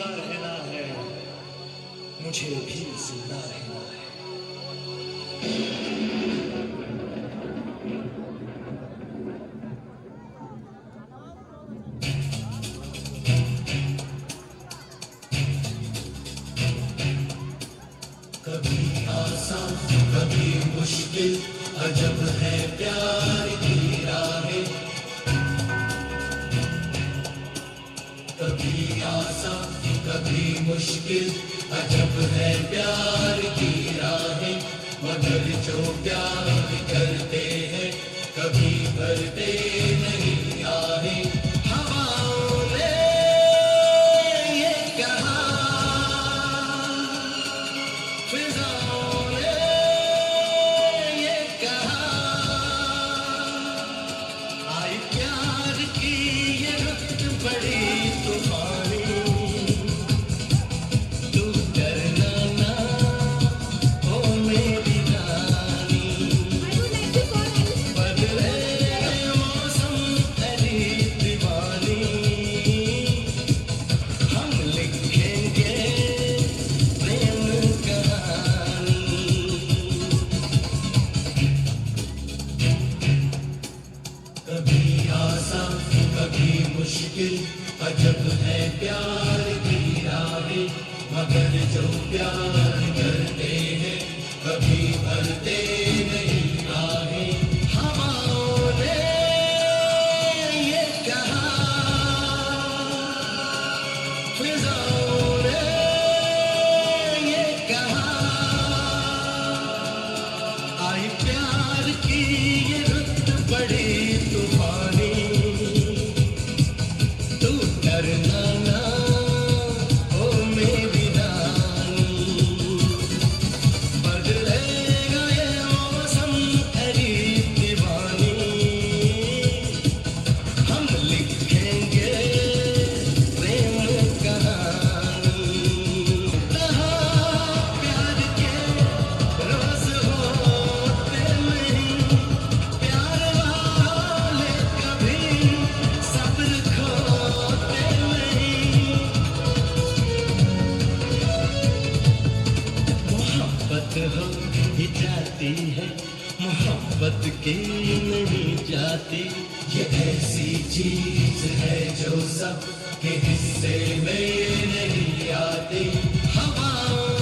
जिंदा रहना है, मुझे भी जिंदा रहना है। कभी आसान कभी मुश्किल, अजब है प्यार की राहें। कभी आसान कभी मुश्किल, अजब है प्यार की राहें। मगर जो प्यार करते हैं कभी भरते नहीं आहें। हवाओं ने ये कहा, फिजाओं ने ये कहा, आई प्यार की ये रुत बड़ी तूफानी। तू डरना ना ओ मेरी रानी, बदले मौसम तेरी दीवानी। हम लिखेंगे प्रेम कहानी। कभी आसान कभी मुश्किल, अजब है प्यार की राहें। मगर जो प्यार करते हैं कभी भरते नहीं आहें। हवाओं ने ये कहा, फिजाओं ने ये कहा, आई प्यार की ये रुत बड़ी तूफानी। तू डरना ना ओ मेरी रानी, बदलेगा ये मौसम तेरी दीवानी। हम लिखेंगे प्रेम कहानी। रहा प्यार के रोज होते नहीं, प्यार वाले कभी सब्र खोते नहीं। मोहब्बत हो ही जाती है, मोहब्बत की नहीं जाती। ये ऐसी चीज है जो सब के हिस्से में नहीं आती। हवाओं